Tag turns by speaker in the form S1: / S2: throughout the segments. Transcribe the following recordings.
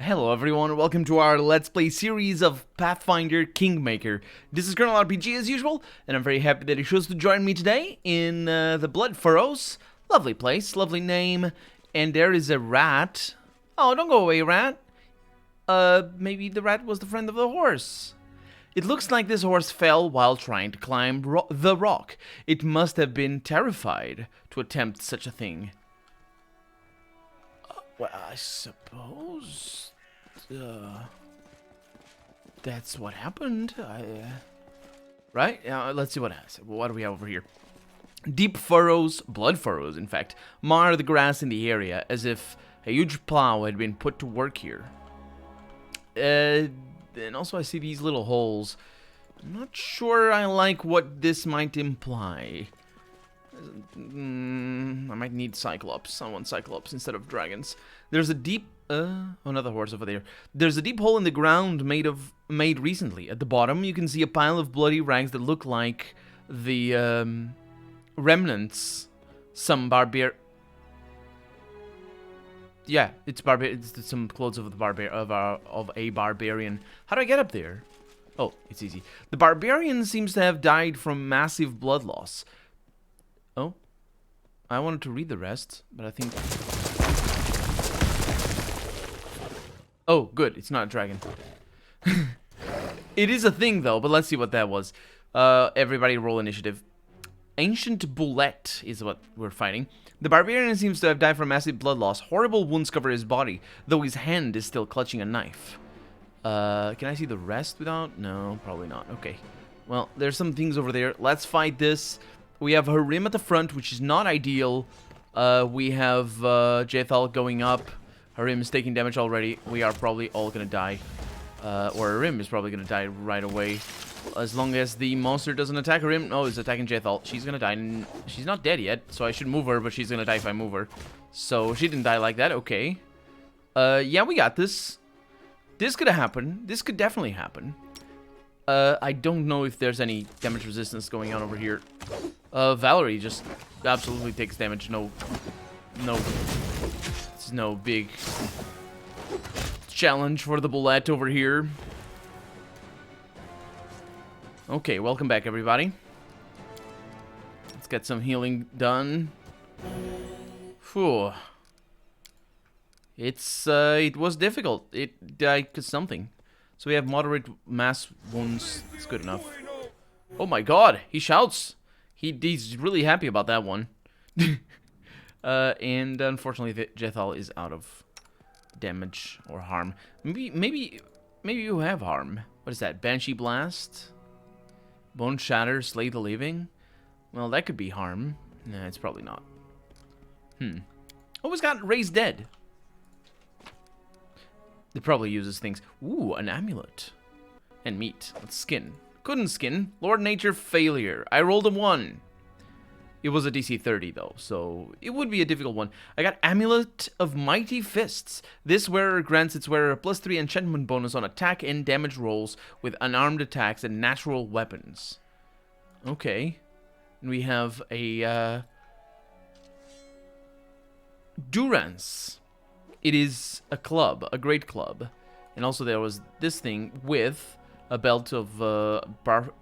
S1: Hello everyone, welcome to our Let's Play series of Pathfinder Kingmaker. This is Colonel RPG as usual, and I'm very happy that he chose to join me today in the Blood Furrows. Lovely place, lovely name, and there is a rat. Oh, don't go away, rat. Maybe the rat was the friend of the horse. It looks like this horse fell while trying to climb the rock. It must have been terrified to attempt such a thing. Well, I suppose that's what happened. Right? Let's see what it has. What do we have over here? Deep furrows, blood furrows, in fact, mar the grass in the area as if a huge plow had been put to work here. And also I see these little holes. I'm not sure I like what this might imply. I might need Cyclops. I want Cyclops instead of dragons. There's a deep... another horse over there. There's a deep hole in the ground made recently. At the bottom, you can see a pile of bloody rags that look like the remnants. Some Yeah, it's some clothes of a barbarian. How do I get up there? Oh, it's easy. The barbarian seems to have died from massive blood loss. Oh, I wanted to read the rest, but I think... Oh, good, it's not a dragon. It is a thing, though, but let's see what that was. Everybody roll initiative. Ancient Bullet is what we're fighting. The barbarian seems to have died from massive blood loss. Horrible wounds cover his body, though his hand is still clutching a knife. Can I see the rest without? No, probably not. Okay. Well, there's some things over there. Let's fight this. We have Harim at the front, which is not ideal. We have Jethal going up. Harim is taking damage already. We are probably all gonna die. Or Harim is probably gonna die right away. As long as the monster doesn't attack Harim. Oh, it's attacking Jethal. She's gonna die. She's not dead yet, so I should move her, but she's gonna die if I move her. So she didn't die like that. Okay. Yeah, we got this. This could happen. This could definitely happen. I don't know if there's any damage resistance going on over here. Valerie just absolutely takes damage. It's no big challenge for the bullet over here. Okay, welcome back, everybody. Let's get some healing done. Phew. It was difficult. It died to something. So we have moderate mass wounds. It's good enough. Oh my god, he shouts. He's really happy about that one. And unfortunately, Jethal is out of damage or harm. Maybe you have harm. What is that? Banshee Blast? Bone Shatter, Slay the Living? Well, that could be harm. Nah, it's probably not. Always got Raised Dead. It probably uses things. Ooh, an amulet. And meat. Let's skin. Couldn't skin. Lord Nature failure. I rolled a 1. It was a DC 30 though, so it would be a difficult one. I got Amulet of Mighty Fists. This wearer grants its wearer a +3 enchantment bonus on attack and damage rolls with unarmed attacks and natural weapons. Okay. And we have a Durance. It is a club, a great club. And also there was this thing with a belt of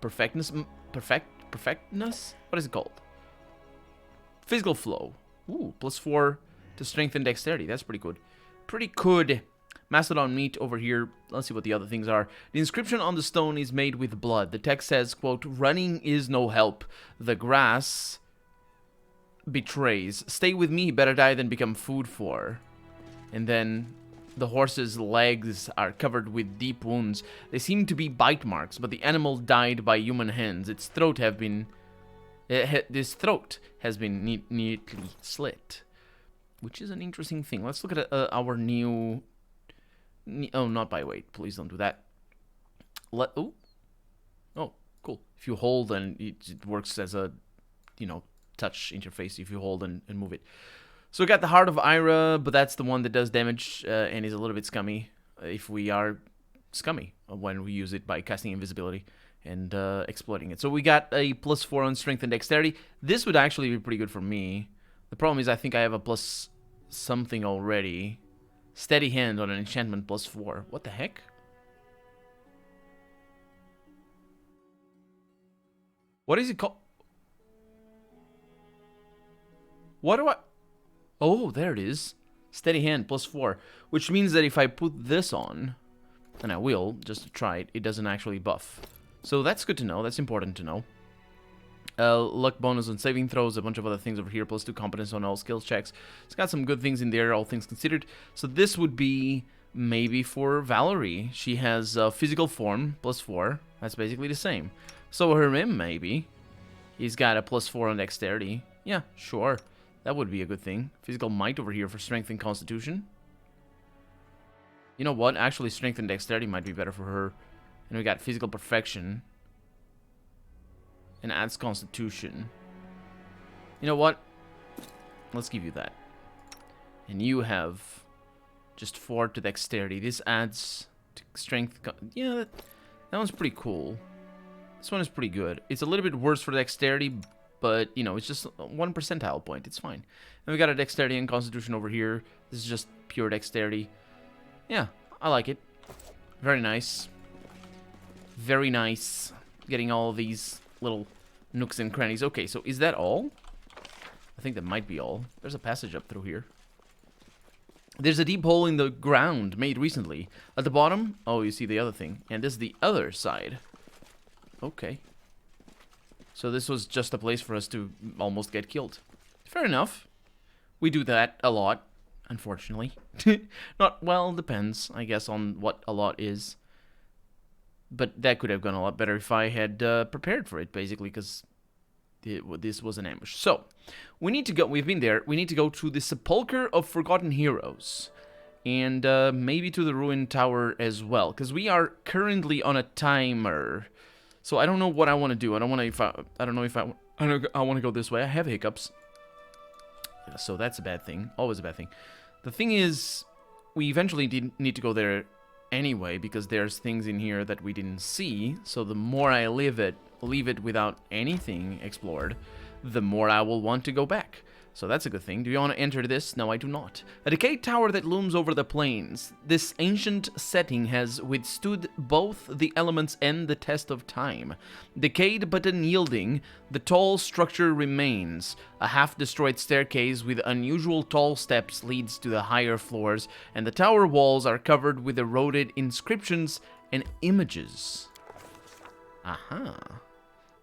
S1: perfectness. Perfectness? What is it called? Physical flow. Ooh, +4 to strength and dexterity. That's pretty good. Pretty good. Mastodon meat over here. Let's see what the other things are. The inscription on the stone is made with blood. The text says, quote, "Running is no help. The grass betrays. Stay with me, better die than become food for." And then the horse's legs are covered with deep wounds. They seem to be bite marks, but the animal died by human hands. Its throat have been... This throat has been neatly slit, which is an interesting thing. Let's look at our new... Oh, not by weight. Please don't do that. Oh, cool. If you hold, and it works as a, touch interface if you hold and move it. So we got the Heart of Ira, but that's the one that does damage and is a little bit scummy if we are scummy when we use it by casting invisibility and exploiting it. So we got a +4 on strength and dexterity. This would actually be pretty good for me. The problem is I think I have a plus something already. Steady hand on an enchantment +4. What the heck? What is it called? What do I... Oh, there it is. Steady hand +4. Which means that if I put this on, and I will, just to try it, it doesn't actually buff. So that's good to know. That's important to know. Luck bonus on saving throws, a bunch of other things over here, +2 competence on all skills checks. It's got some good things in there, all things considered. So this would be maybe for Valerie. She has physical form, +4. That's basically the same. So Hermim, maybe. He's got a +4 on dexterity. Yeah, sure. That would be a good thing. Physical might over here for strength and constitution. You know what? Actually, strength and dexterity might be better for her. And we got physical perfection. And adds constitution. You know what? Let's give you that. And you have just 4 to dexterity. This adds to strength. Yeah, that one's pretty cool. This one is pretty good. It's a little bit worse for dexterity, but, you know, it's just 1 percentile point. It's fine. And we got a dexterity and constitution over here. This is just pure dexterity. Yeah, I like it. Very nice. Very nice. Getting all of these little nooks and crannies. Okay, so is that all? I think that might be all. There's a passage up through here. There's a deep hole in the ground made recently. At the bottom, oh, you see the other thing. And this is the other side. Okay. So this was just a place for us to almost get killed. Fair enough. We do that a lot, unfortunately. Not, well, depends, I guess, on what a lot is. But that could have gone a lot better if I had prepared for it, basically, because this was an ambush. So, we need to go, we've been there, we need to go to the Sepulchre of Forgotten Heroes. And maybe to the Ruined Tower as well, because we are currently on a timer. So I don't know what I want to do. I don't know if I want to go this way. I have hiccups. Yeah, so that's a bad thing. Always a bad thing. The thing is, we eventually need to go there anyway, because there's things in here that we didn't see. So the more I leave it without anything explored, the more I will want to go back. So that's a good thing. Do you want to enter this? No, I do not. A decayed tower that looms over the plains. This ancient setting has withstood both the elements and the test of time. Decayed but unyielding, the tall structure remains. A half-destroyed staircase with unusual tall steps leads to the higher floors, and the tower walls are covered with eroded inscriptions and images. Aha.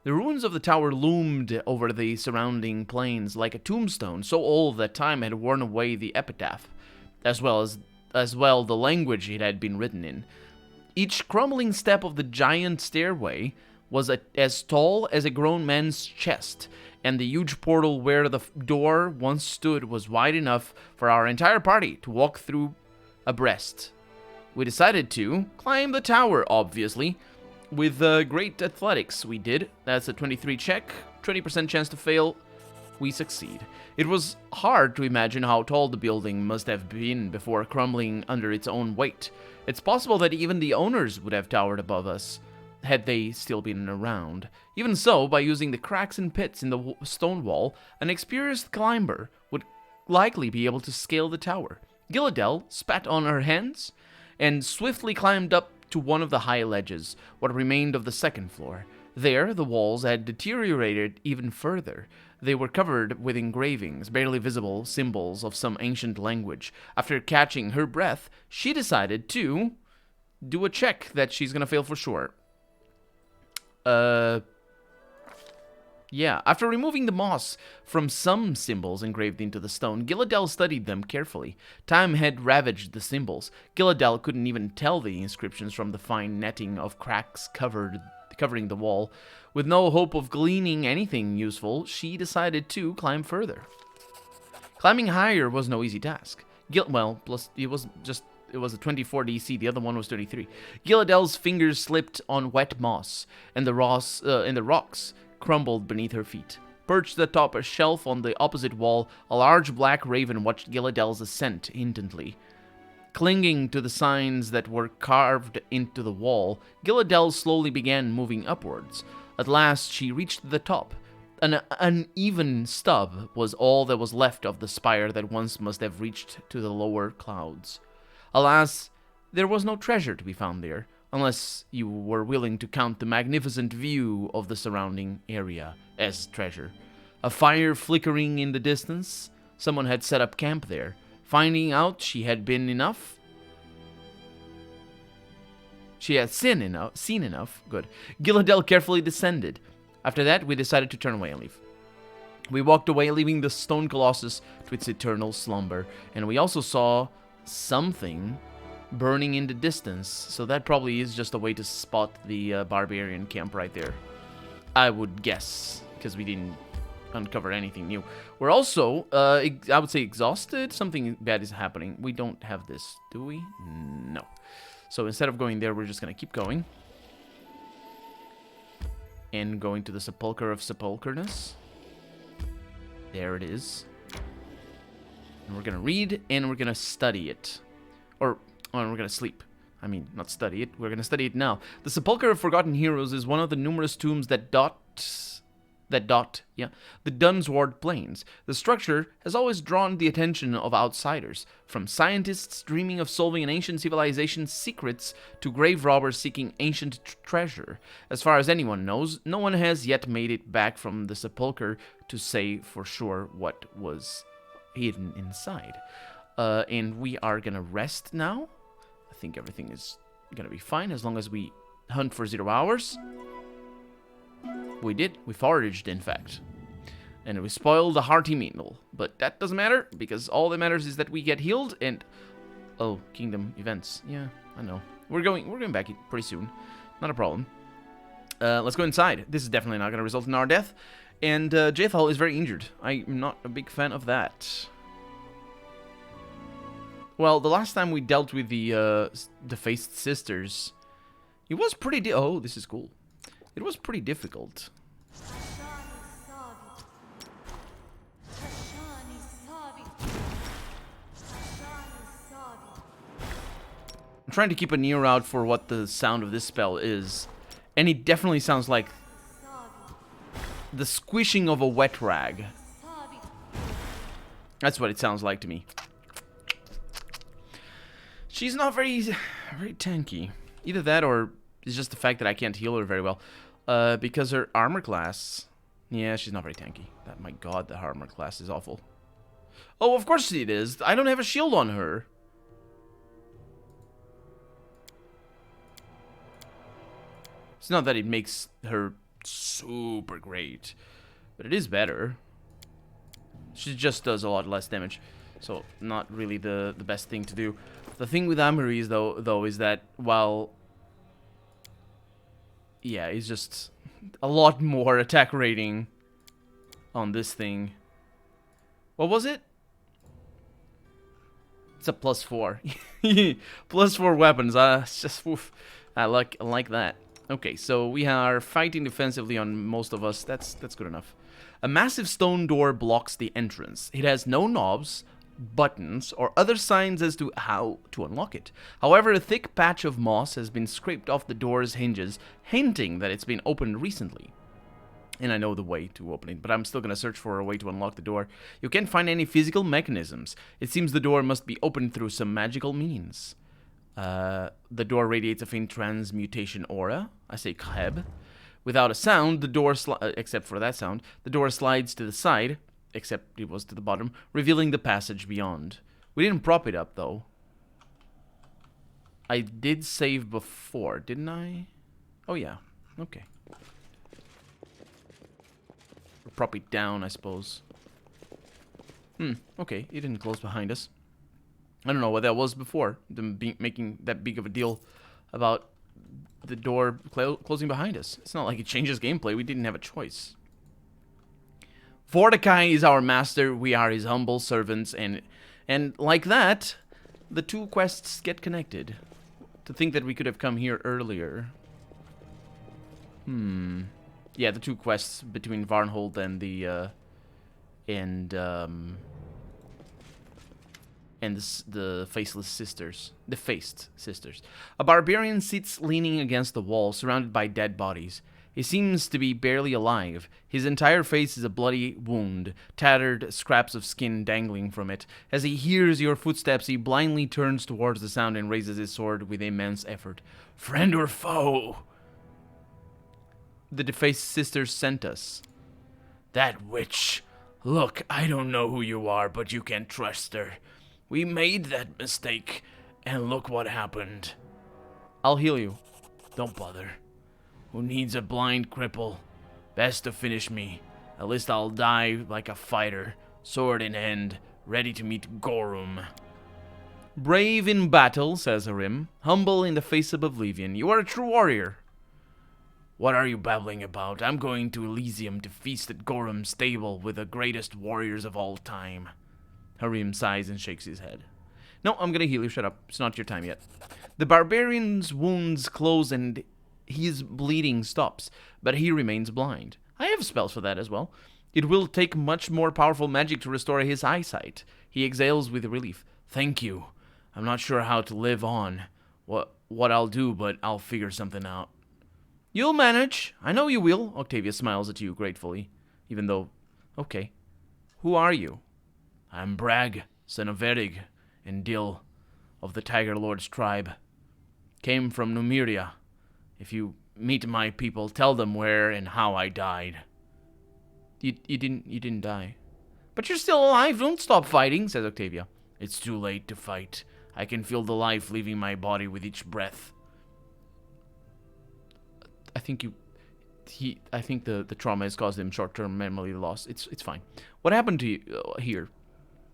S1: The ruins of the tower loomed over the surrounding plains like a tombstone, so old that time had worn away the epitaph, as well the language it had been written in. Each crumbling step of the giant stairway was as tall as a grown man's chest, and the huge portal where the door once stood was wide enough for our entire party to walk through abreast. We decided to climb the tower, obviously. With great athletics, we did. That's a 23 check, 20% chance to fail. We succeed. It was hard to imagine how tall the building must have been before crumbling under its own weight. It's possible that even the owners would have towered above us, had they still been around. Even so, by using the cracks and pits in the stone wall, an experienced climber would likely be able to scale the tower. Gilladel spat on her hands and swiftly climbed up to one of the high ledges, what remained of the second floor. There, the walls had deteriorated even further. They were covered with engravings, barely visible symbols of some ancient language. After catching her breath, she decided to do a check that she's gonna fail for sure. Yeah, after removing the moss from some symbols engraved into the stone, Gilladel studied them carefully. Time had ravaged the symbols. Gilladel couldn't even tell the inscriptions from the fine netting of cracks covering the wall. With no hope of gleaning anything useful, she decided to climb further. Climbing higher was no easy task. Plus it was a 24 DC, the other one was 33. Gilladel's fingers slipped on wet moss, and the rocks crumbled beneath her feet. Perched atop a shelf on the opposite wall, a large black raven watched Gilladel's ascent intently. Clinging to the signs that were carved into the wall, Gilladel slowly began moving upwards. At last, she reached the top. An uneven stub was all that was left of the spire that once must have reached to the lower clouds. Alas, there was no treasure to be found there, unless you were willing to count the magnificent view of the surrounding area as treasure. A fire flickering in the distance, someone had set up camp there. Finding out she had been enough, she had seen enough, good. Gilladel carefully descended. After that, we decided to turn away and leave. We walked away, leaving the stone colossus to its eternal slumber, and we also saw something burning in the distance, so that probably is just a way to spot the barbarian camp right there. I would guess, because we didn't uncover anything new. We're also, I would say, exhausted. Something bad is happening. We don't have this, do we? No. So instead of going there, we're just going to keep going. And going to the Sepulchre of Sepulchreness. There it is. And we're going to read, and we're going to study it. Or we're going to sleep. I mean, not study it. We're going to study it now. The Sepulchre of Forgotten Heroes is one of the numerous tombs that dot the Dunsward Plains. The structure has always drawn the attention of outsiders, from scientists dreaming of solving an ancient civilization's secrets to grave robbers seeking ancient treasure. As far as anyone knows, no one has yet made it back from the Sepulchre to say for sure what was hidden inside. And we are gonna rest now. I think everything is gonna be fine as long as we hunt for 0 hours. We did. We foraged, in fact. And we spoiled a hearty meal. But that doesn't matter, because all that matters is that we get healed and... Oh, kingdom events. Yeah, I know. We're going back pretty soon. Not a problem. Let's go inside. This is definitely not going to result in our death. And Jaethal is very injured. I'm not a big fan of that. Well, the last time we dealt with the Defaced Sisters, it was pretty... Oh, this is cool. It was pretty difficult. I'm trying to keep an ear out for what the sound of this spell is. And it definitely sounds like the squishing of a wet rag. That's what it sounds like to me. She's not very tanky. Either that or it's just the fact that I can't heal her very well. Because her armor class... Yeah, she's not very tanky. My god, the armor class is awful. Oh, of course it is. I don't have a shield on her. It's not that it makes her super great. But it is better. She just does a lot less damage. So, not really the best thing to do. The thing with Amory, though, is that while... Yeah, it's just a lot more attack rating on this thing. What was it? It's a +4. +4 weapons. It's just oof. I like that. Okay, so we are fighting defensively on most of us. That's good enough. A massive stone door blocks the entrance. It has no knobs, buttons, or other signs as to how to unlock it. However, a thick patch of moss has been scraped off the door's hinges, hinting that it's been opened recently. And I know the way to open it, but I'm still going to search for a way to unlock the door. You can't find any physical mechanisms. It seems the door must be opened through some magical means. The door radiates a faint transmutation aura. I say Kheb. Without a sound, the door except for that sound, the door slides to the side, except it was to the bottom, revealing the passage beyond. We didn't prop it up, though. I did save before, didn't I? Oh, yeah. Okay. Or prop it down, I suppose. Okay. It didn't close behind us. I don't know what that was before, them making that big of a deal about the door closing behind us. It's not like it changes gameplay. We didn't have a choice. Vordakai is our master. We are his humble servants, and like that, the two quests get connected. To think that we could have come here earlier. Yeah, the two quests between Varnhold and the the Faceless Sisters. The Faced Sisters. A barbarian sits leaning against the wall, surrounded by dead bodies. He seems to be barely alive. His entire face is a bloody wound, tattered scraps of skin dangling from it. As he hears your footsteps, he blindly turns towards the sound and raises his sword with immense effort. Friend or foe? The defaced sisters sent us. That witch. Look, I don't know who you are, but you can trust her. We made that mistake, and look what happened. I'll heal you. Don't bother. Who needs a blind cripple? Best to finish me. At least I'll die like a fighter, sword in hand, ready to meet Gorum. Brave in battle, says Harim. Humble in the face of oblivion. You are a true warrior. What are you babbling about? I'm going to Elysium to feast at Gorum's stable with the greatest warriors of all time. Harim sighs and shakes his head. No, I'm gonna heal you. Shut up. It's not your time yet. The barbarian's wounds close and his bleeding stops, but he remains blind. I have spells for that as well. It will take much more powerful magic to restore his eyesight. He exhales with relief. Thank you. I'm not sure how to live on. What I'll do, but I'll figure something out. You'll manage. I know you will. Octavia smiles at you gratefully, even though... Okay. Who are you? I'm Brag, son of Verig and Dil, of the Tiger Lord's tribe. Came from Numeria. If you meet my people, tell them where and how I died. You didn't die. But you're still alive. Don't stop fighting, says Octavia. It's too late to fight. I can feel the life leaving my body with each breath. I think the trauma has caused him short-term memory loss. It's fine. What happened to you here?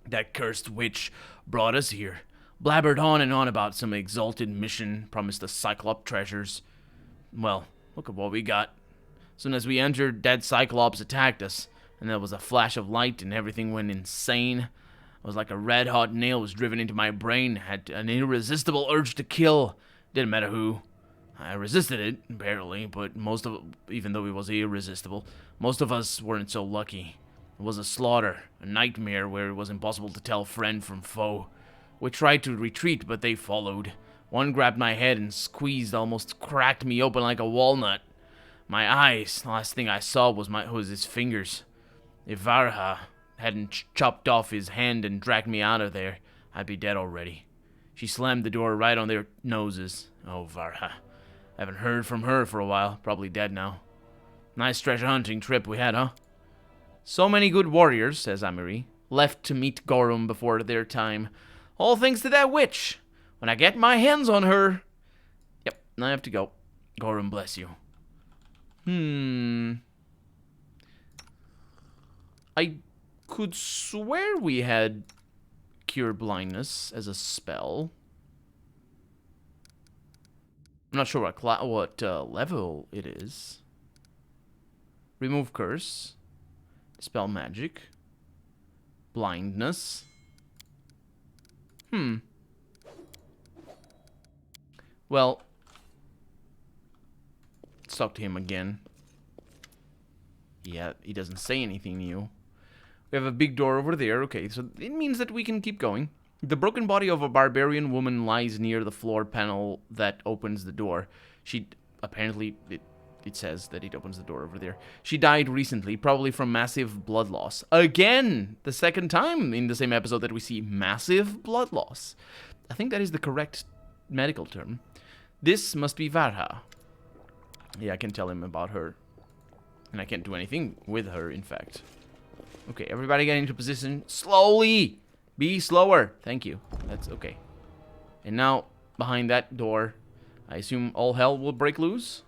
S1: That cursed witch brought us here. Blabbered on and on about some exalted mission, promised us Cyclops treasures. Well, look at what we got. As soon as we entered, that Cyclops attacked us, and there was a flash of light and everything went insane. It was like a red-hot nail was driven into my brain. Had an irresistible urge to kill. Didn't matter who. I resisted it, barely, but even though it was irresistible, most of us weren't so lucky. It was a slaughter, a nightmare where it was impossible to tell friend from foe. We tried to retreat, but they followed. One grabbed my head and squeezed, almost cracked me open like a walnut. My eyes, the last thing I saw was his fingers. If Varha hadn't chopped off his hand and dragged me out of there, I'd be dead already. She slammed the door right on their noses. Oh, Varha. I haven't heard from her for a while. Probably dead now. Nice treasure hunting trip we had, huh? So many good warriors, says Amiri, left to meet Gorum before their time. All thanks to that witch. When I get my hands on her... Yep, I have to go. Gorum bless you. I could swear we had Cure Blindness as a spell. I'm not sure what level it is. Remove Curse. Spell Magic. Blindness. Well, let's talk to him again. Yeah, he doesn't say anything new. We have a big door over there. Okay, so it means that we can keep going. The broken body of a barbarian woman lies near the floor panel that opens the door. Apparently, it says that it opens the door over there. She died recently, probably from massive blood loss. Again, the second time in the same episode that we see massive blood loss. I think that is the correct medical term. This must be Varha. Yeah, I can tell him about her. And I can't do anything with her, in fact. Okay, everybody get into position. Slowly! Be slower. Thank you. That's okay. And now, behind that door, I assume all hell will break loose?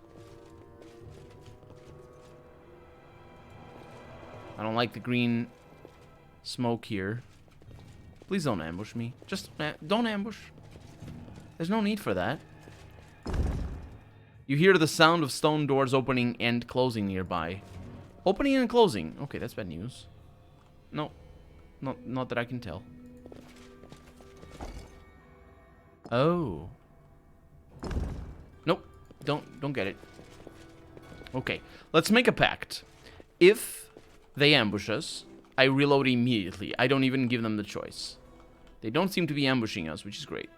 S1: I don't like the green smoke here. Please don't ambush me. Just don't ambush. There's no need for that. You hear the sound of stone doors opening and closing nearby. Opening and closing. Okay, that's bad news. No. Not that I can tell. Oh. Nope. Don't get it. Okay. Let's make a pact. If they ambush us, I reload immediately. I don't even give them the choice. They don't seem to be ambushing us, which is great.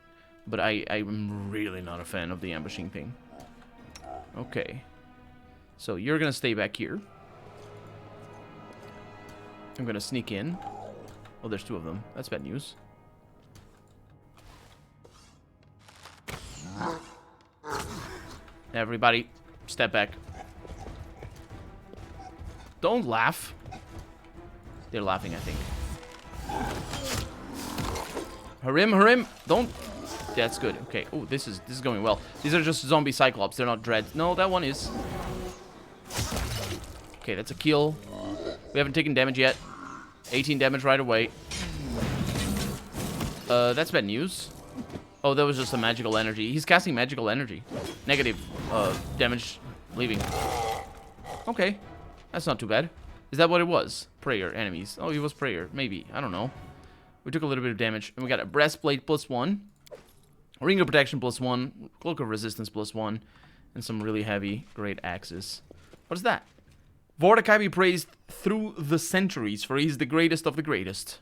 S1: But I'm really not a fan of the ambushing thing. Okay. So you're gonna stay back here. I'm gonna sneak in. Oh, there's 2 of them. That's bad news. Everybody, step back. Don't laugh. They're laughing, I think. Harim, don't. That's good. Okay. Oh, this is going well. These are just zombie cyclops. They're not dread. No, that one is. Okay, that's a kill. We haven't taken damage yet. 18 damage right away. That's bad news. Oh, that was just a magical energy. He's casting magical energy. Negative damage leaving. Okay. That's not too bad. Is that what it was? Prayer enemies. Oh, he was prayer. Maybe. I don't know. We took a little bit of damage. And we got a breastplate +1. Ring of protection +1. Cloak of resistance +1. And some really heavy great axes. What is that? Vordakai be praised through the centuries, for he's the greatest of the greatest.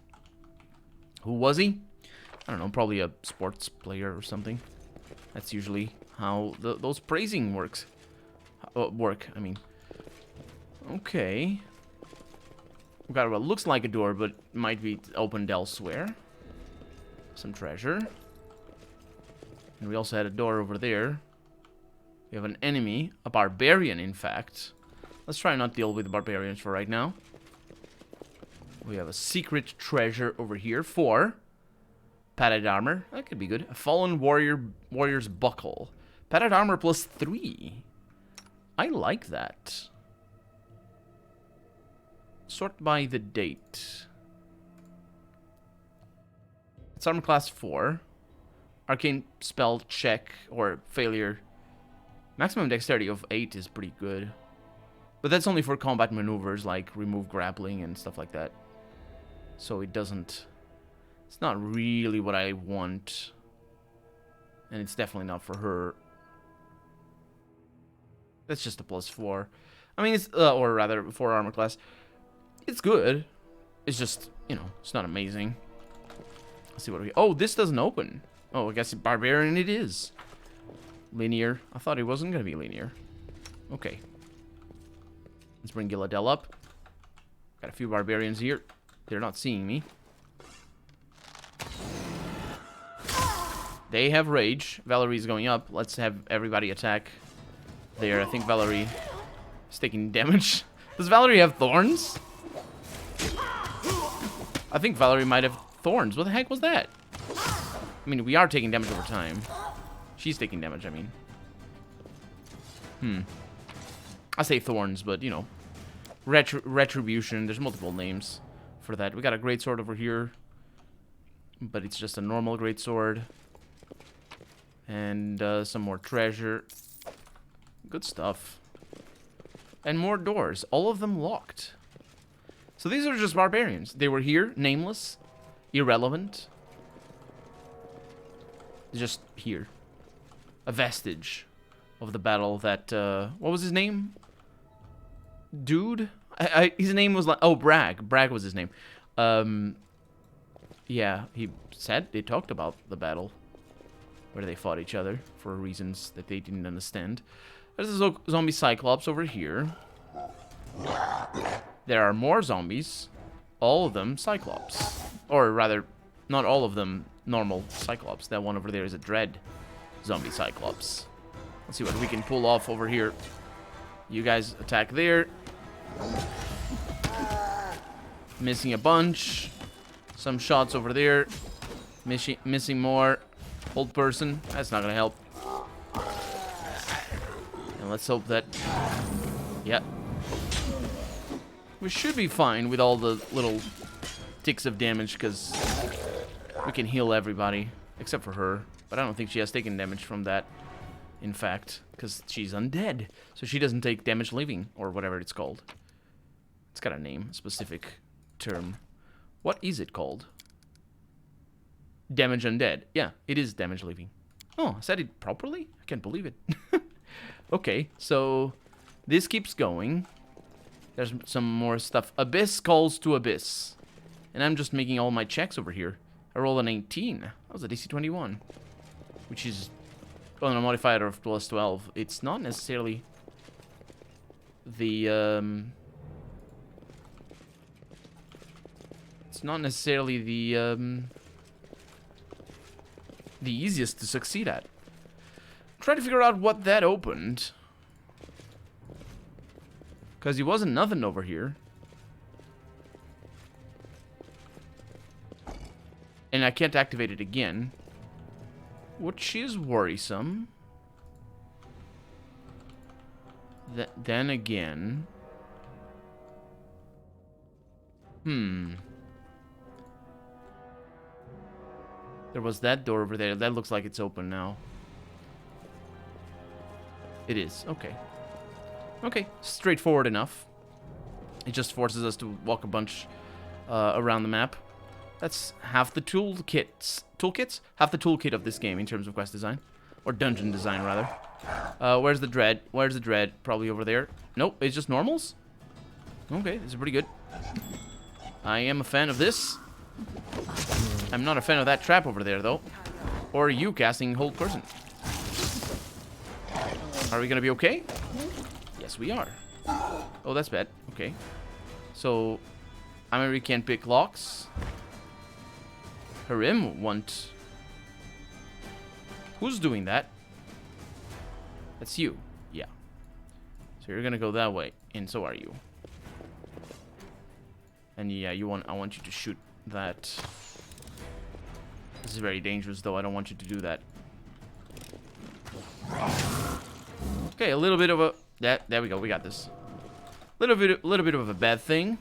S1: Who was he? I don't know, probably a sports player or something. That's usually how those praising works. I mean. Okay. We got what looks like a door, but might be opened elsewhere. Some treasure. And we also had a door over there. We have an enemy, a barbarian, in fact. Let's try not deal with the barbarians for right now. We have a secret treasure over here for padded armor. That could be good. A fallen warrior's buckle. Padded armor +3. I like that. Sort by the date. It's armor class 4. Arcane spell check or failure. Maximum dexterity of 8 is pretty good. But that's only for combat maneuvers like remove grappling and stuff like that. So it doesn't... It's not really what I want. And it's definitely not for her. That's just a +4. I mean, it's... or rather, 4 armor class. It's good. It's just, you know, it's not amazing. Let's see what we... Oh, this doesn't open. Oh, I guess barbarian it is. Linear. I thought it wasn't going to be linear. Okay. Let's bring Gilladel up. Got a few barbarians here. They're not seeing me. They have rage. Valerie's going up. Let's have everybody attack there. I think Valerie is taking damage. Does Valerie have thorns? I think Valerie might have thorns. What the heck was that? I mean, we are taking damage over time. She's taking damage, I mean. I say thorns, but, you know. Retribution. There's multiple names for that. We got a greatsword over here. But it's just a normal greatsword. And some more treasure. Good stuff. And more doors. All of them locked. So these are just barbarians. They were here, nameless, irrelevant. Just here. A vestige of the battle that, what was his name? Dude? His name was like, oh, Bragg. Bragg was his name. Yeah, he talked about the battle where they fought each other for reasons that they didn't understand. There's a zombie cyclops over here. There are more zombies. All of them cyclops. Or rather, not all of them normal cyclops. That one over there is a dread zombie cyclops. Let's see what we can pull off over here. You guys attack there. Missing a bunch. Some shots over there. Missing more. Old person. That's not gonna help. And let's hope that... Yeah. We should be fine with all the little ticks of damage, because we can heal everybody, except for her. But I don't think she has taken damage from that, in fact, because she's undead. So she doesn't take damage leaving, or whatever it's called. It's got a name, a specific term. What is it called? Damage undead. Yeah, it is damage leaving. Oh, I said it properly? I can't believe it. Okay, so this keeps going. There's some more stuff. Abyss calls to Abyss. And I'm just making all my checks over here. I rolled an 18. That was a DC 21. Which is on a modifier of +12. It's not necessarily the it's not necessarily the easiest to succeed at. Try to figure out what that opened. Because he wasn't nothing over here. And I can't activate it again. Which is worrisome. Then again... There was that door over there. That looks like it's open now. It is. Okay. Okay. Straightforward enough. It just forces us to walk a bunch around the map. That's half the toolkits. Toolkits? Half the toolkit of this game in terms of quest design. Or dungeon design, rather. Where's the dread? Where's the dread? Probably over there. Nope, it's just normals? Okay, this is pretty good. I am a fan of this. I'm not a fan of that trap over there, though. Or you casting hold person. Are we gonna be okay? Yes, we are. Oh, that's bad. Okay. So, I mean, we can't pick locks. Harim want... Who's doing that? That's you. Yeah. So you're gonna go that way, and so are you. And yeah, I want you to shoot that. This is very dangerous, though. I don't want you to do that. Okay, a little bit of a... There we go. We got this. Little bit of a bad thing.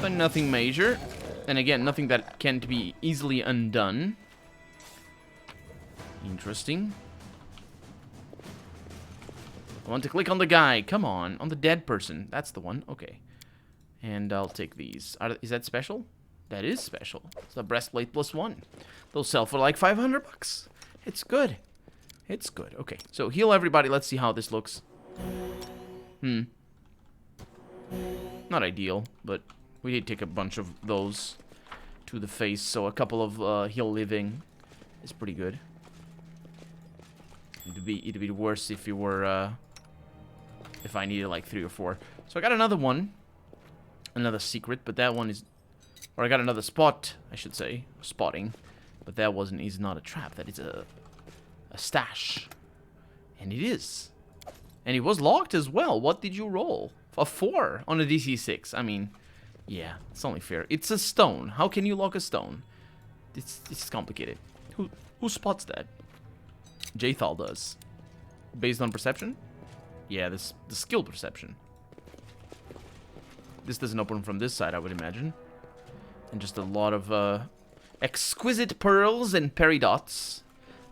S1: But nothing major. And again, nothing that can't be easily undone. Interesting. I want to click on the guy. Come on. On the dead person. That's the one. Okay. And I'll take these. Is that special? That is special. It's a breastplate +1. They'll sell for like 500 bucks. It's good. It's good. Okay. So heal everybody. Let's see how this looks. Not ideal, but we did take a bunch of those to the face. So a couple of heal living is pretty good. It'd be worse if you were if I needed like 3 or 4. So I got another one, another secret, but that one is, or I got another spot, I should say, spotting, but that is not a trap. That is a stash, and it is, and it was locked as well. What did you roll? A 4 on a DC 6. I mean, yeah, it's only fair. It's a stone. How can you lock a stone? It's complicated. Who spots that? Jathal does. Based on perception? Yeah, the skill perception. This doesn't open from this side, I would imagine. And just a lot of exquisite pearls and peridots.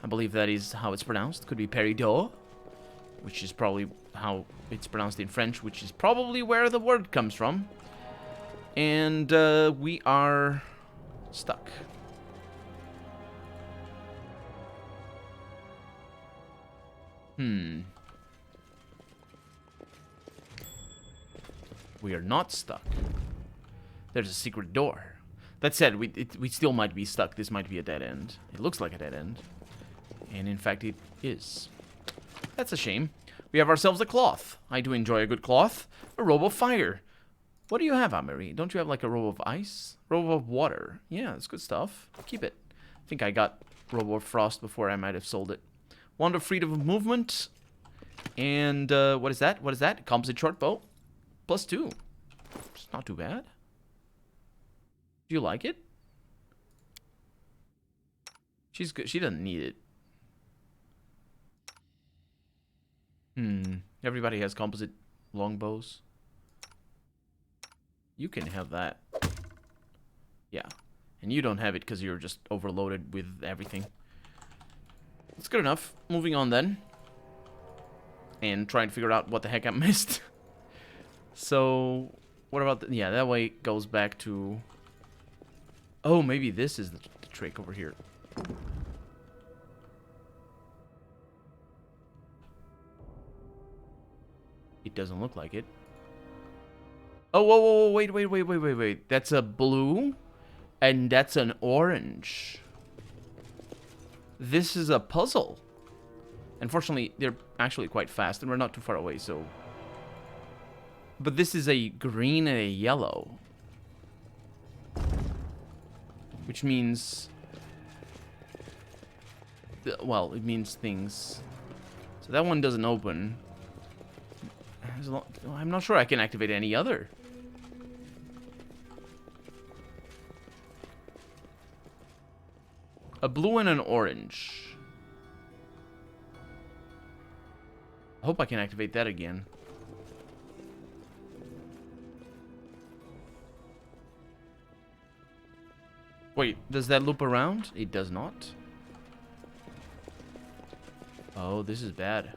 S1: I believe that is how it's pronounced. Could be peridot, which is probably how it's pronounced in French, which is probably where the word comes from. And we are stuck. We are not stuck. There's a secret door. That said, we still might be stuck. This might be a dead end. It looks like a dead end. And in fact, it is. That's a shame. We have ourselves a cloth. I do enjoy a good cloth. A robe of fire. What do you have, Amiri? Don't you have like a robe of ice? Robe of water. Yeah, that's good stuff. Keep it. I think I got robe of frost before I might have sold it. Wand of freedom of movement. And what is that? What is that? Composite short bow. +2. It's not too bad. Do you like it? She's good. She doesn't need it. Everybody has composite longbows. You can have that. Yeah. And you don't have it because you're just overloaded with everything. That's good enough. Moving on then. And trying to figure out what the heck I missed. So, what about the... Yeah, that way it goes back to... Oh, maybe this is the trick over here. It doesn't look like it. Oh, whoa, whoa, whoa, wait. That's a blue, and that's an orange. This is a puzzle. Unfortunately, actually quite fast, and we're not too far away, so... But this is a green and a yellow. Which means... Well, it means things. So that one doesn't open. I'm not sure I can activate any other. A blue and an orange. I hope I can activate that again. Wait, does that loop around? It does not. Oh, this is bad.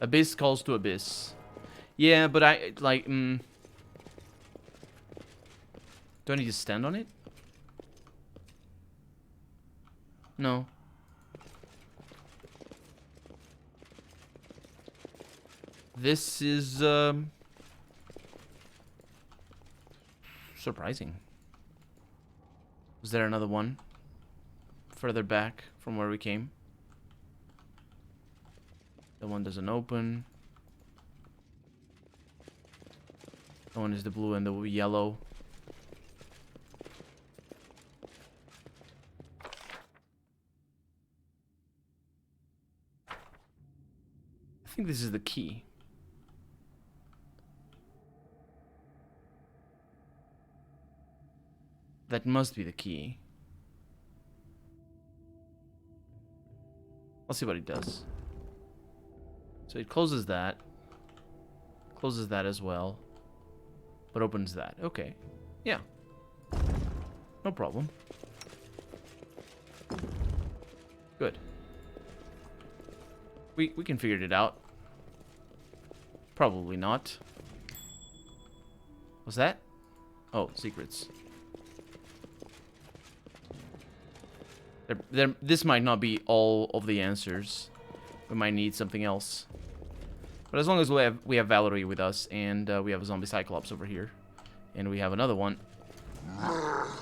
S1: Abyss calls to abyss. Yeah, but I, like, do I need to stand on it? No. This is, surprising. Was there another one? Further back from where we came? That one doesn't open. That one is the blue and the yellow. I think this is the key. That must be the key. I'll see what it does. So it closes that as well, but opens that. Okay, yeah, no problem. Good. We can figure it out. Probably not. What's that? Oh, secrets. This might not be all of the answers. We might need something else. But as long as we have Valerie with us, and we have a zombie Cyclops over here, and we have another one,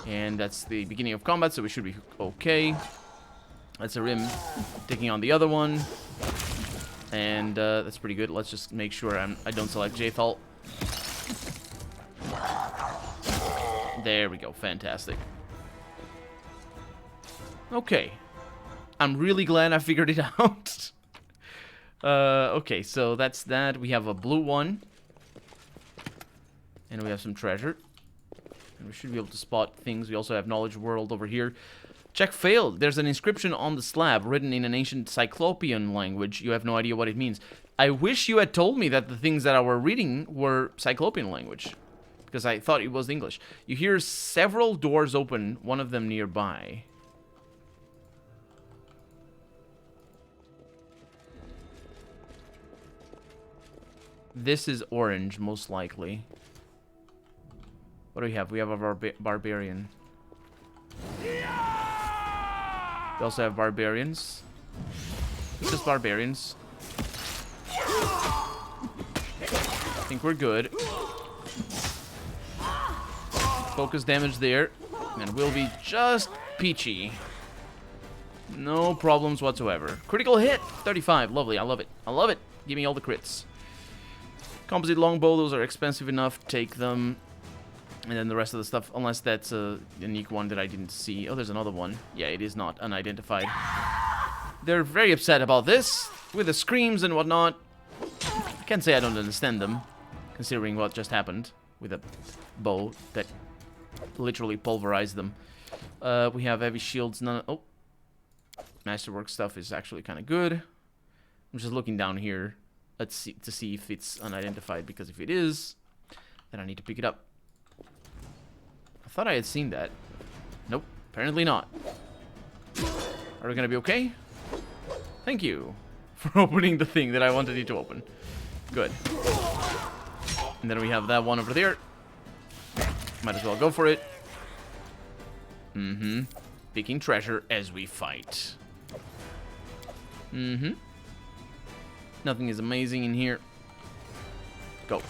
S1: and that's the beginning of combat, so we should be okay. That's a Rim taking on the other one, and that's pretty good. Let's just make sure I don't select Jthal. There we go, fantastic. Okay, I'm really glad I figured it out. Okay, so that's that. We have a blue one. And we have some treasure. And we should be able to spot things. We also have Knowledge World over here. Check failed. There's an inscription on the slab written in an ancient Cyclopean language. You have no idea what it means. I wish you had told me that the things that I were reading were Cyclopean language, because I thought it was English. You hear several doors open, one of them nearby. This is orange, most likely. What do we have? We have a barbarian. We also have barbarians. Just barbarians. I think we're good. Focus damage there. And we'll be just peachy. No problems whatsoever. Critical hit! 35. Lovely. I love it. I love it. Give me all the crits. Composite longbow, those are expensive enough. Take them. And then the rest of the stuff, unless that's a unique one that I didn't see. Oh, there's another one. Yeah, it is not unidentified. They're very upset about this, with the screams and whatnot. I can't say I don't understand them, considering what just happened with a bow that literally pulverized them. We have heavy shields. None. Oh, masterwork stuff is actually kind of good. I'm just looking down here. Let's see to see if it's unidentified, because if it is, then I need to pick it up. I thought I had seen that. Nope, apparently not. Are we gonna be okay? Thank you for opening the thing that I wanted you to open. Good. And then we have that one over there. Might as well go for it. Picking treasure as we fight. Nothing is amazing in here. Go.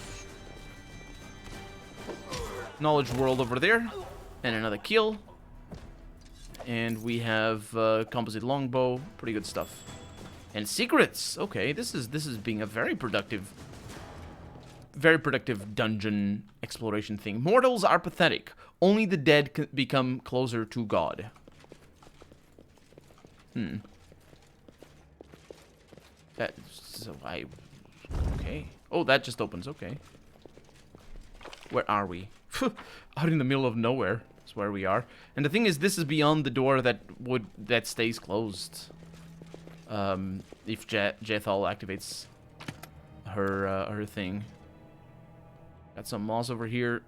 S1: Knowledge World over there. And another kill. And we have composite longbow. Pretty good stuff. And secrets. Okay, this is being a very productive dungeon exploration thing. Mortals are pathetic. Only the dead can become closer to God. Okay. Oh, that just opens. Okay. Where are we? Out in the middle of nowhere. That's where we are. And the thing is, this is beyond the door that stays closed. If Jethal activates her thing. Got some moss over here.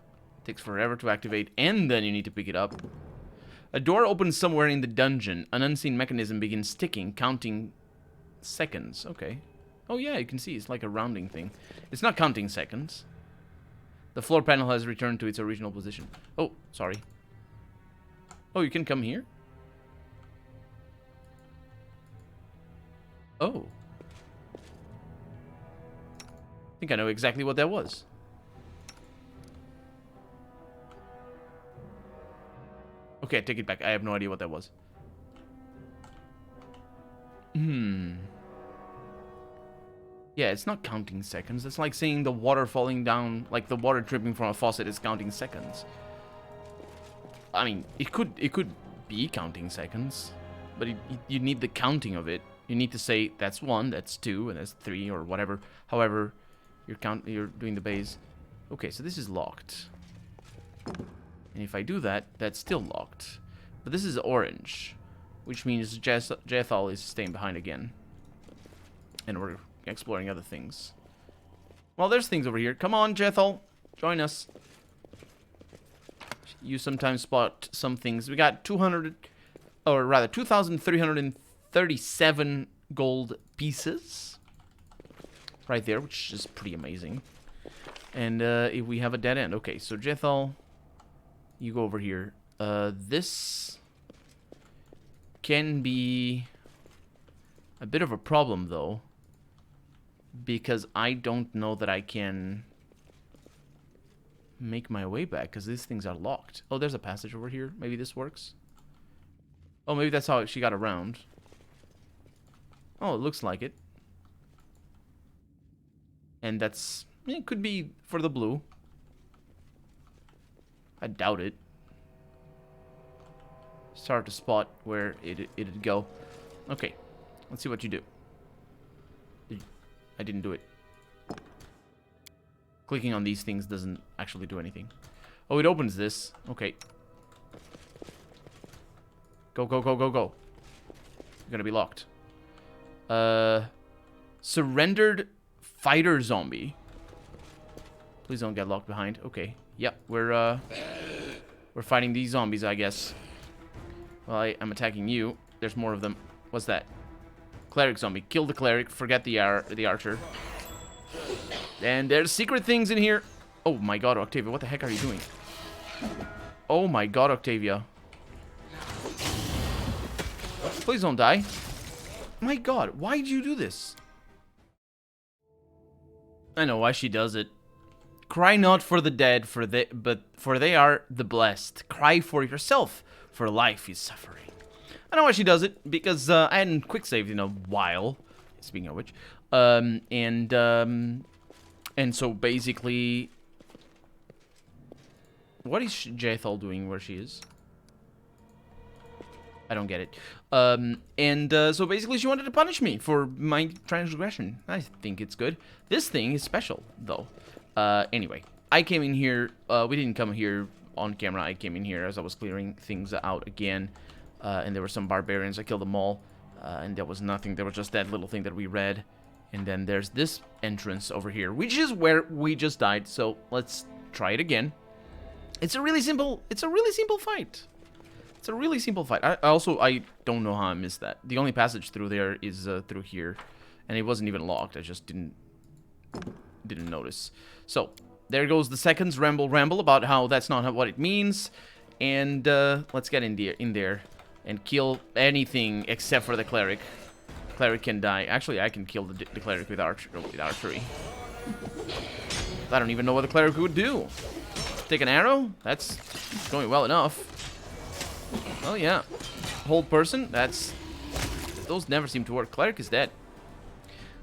S1: Takes forever to activate, and then you need to pick it up. A door opens somewhere in the dungeon. An unseen mechanism begins ticking, counting seconds. Okay. Oh yeah, you can see it's like a rounding thing. It's not counting seconds. The floor panel has returned to its original position. Oh, sorry. Oh, you can come here? Oh. I think I know exactly what that was. Okay, I take it back. I have no idea what that was. Yeah, it's not counting seconds. It's like saying the water falling down, like the water dripping from a faucet is counting seconds. I mean, it could be counting seconds, but you need the counting of it. You need to say that's 1, that's 2, and that's 3, or whatever. However, you're doing the base. Okay, so this is locked. And if I do that, that's still locked. But this is orange, which means Jethal is staying behind again. And we're exploring other things. Well, there's things over here. Come on, Jethal. Join us. You sometimes spot some things. We got 2,337 gold pieces. Right there, which is pretty amazing. And if we have a dead end. Okay, so Jethal... You go over here. This can be a bit of a problem, though, because I don't know that I can make my way back, because these things are locked. Oh, there's a passage over here. Maybe this works. Oh, maybe that's how she got around. Oh, it looks like it. And that's... It could be for the blue. I doubt it. It's hard to spot where it'd go. Okay, let's see what you do. I didn't do it. Clicking on these things doesn't actually do anything. Oh, it opens this. Okay. Go, go, go, go, go. You're gonna be locked. Surrendered fighter zombie. Please don't get locked behind. Okay. Yep, we're fighting these zombies, I guess. Well, I'm attacking you. There's more of them. What's that? Cleric zombie. Kill the cleric. Forget the archer. And there's secret things in here. Oh my god, Octavia, what the heck are you doing? Oh my god, Octavia. Please don't die. My god, why did you do this? I know why she does it. Cry not for the dead, but they are the blessed. Cry for yourself, for life is suffering. I know why she does it, because I hadn't quick saved in a while. Speaking of which, and so basically, what is Jethal doing where she is? I don't get it. So basically, she wanted to punish me for my transgression. I think it's good. This thing is special, though. Anyway, I came in here, we didn't come here on camera, I came in here as I was clearing things out again, and there were some barbarians, I killed them all, and there was nothing, there was just that little thing that we read, and then there's this entrance over here, which is where we just died, so let's try it again. It's a really simple fight. It's a really simple fight. I don't know how I missed that. The only passage through there is through here, and it wasn't even locked, I just didn't notice. So, there goes the seconds ramble about how that's not what it means. And let's get in there and kill anything except for the cleric. The cleric can die. Actually, I can kill the cleric with archery. I don't even know what the cleric would do. Take an arrow? That's going well enough. Oh yeah. hold person. Those never seem to work. Cleric is dead.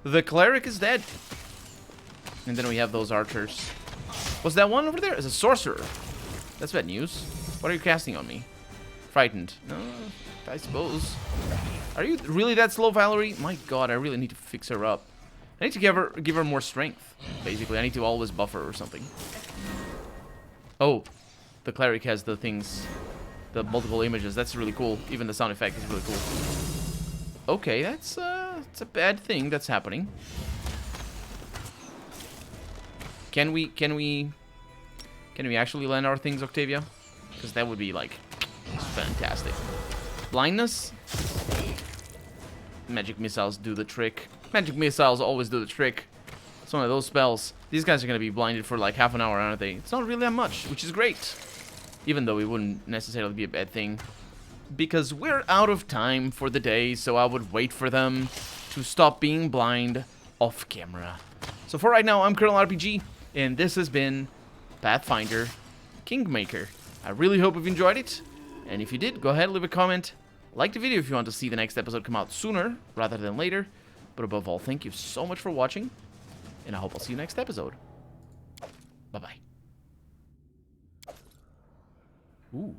S1: The cleric is dead. And then we have those archers. Was that one over there? It's a sorcerer. That's bad news. What are you casting on me? Frightened. No, I suppose. Are you really that slow, Valerie? My god, I really need to fix her up. I need to give her more strength, basically. I need to always buff her or something. Oh, the cleric has the things, the multiple images. That's really cool. Even the sound effect is really cool. Okay, it's a bad thing that's happening. Can we actually land our things, Octavia? Because that would be like fantastic. Blindness. Magic missiles do the trick. Magic missiles always do the trick. It's one of those spells. These guys are going to be blinded for like half an hour, aren't they? It's not really that much, which is great. Even though it wouldn't necessarily be a bad thing. Because we're out of time for the day, so I would wait for them to stop being blind off camera. So for right now, I'm Colonel RPG, and this has been Pathfinder Kingmaker. I really hope you've enjoyed it, and if you did, go ahead and leave a comment. Like the video if you want to see the next episode come out sooner rather than later. But above all, thank you so much for watching, and I hope I'll see you next episode. Bye-bye. Ooh.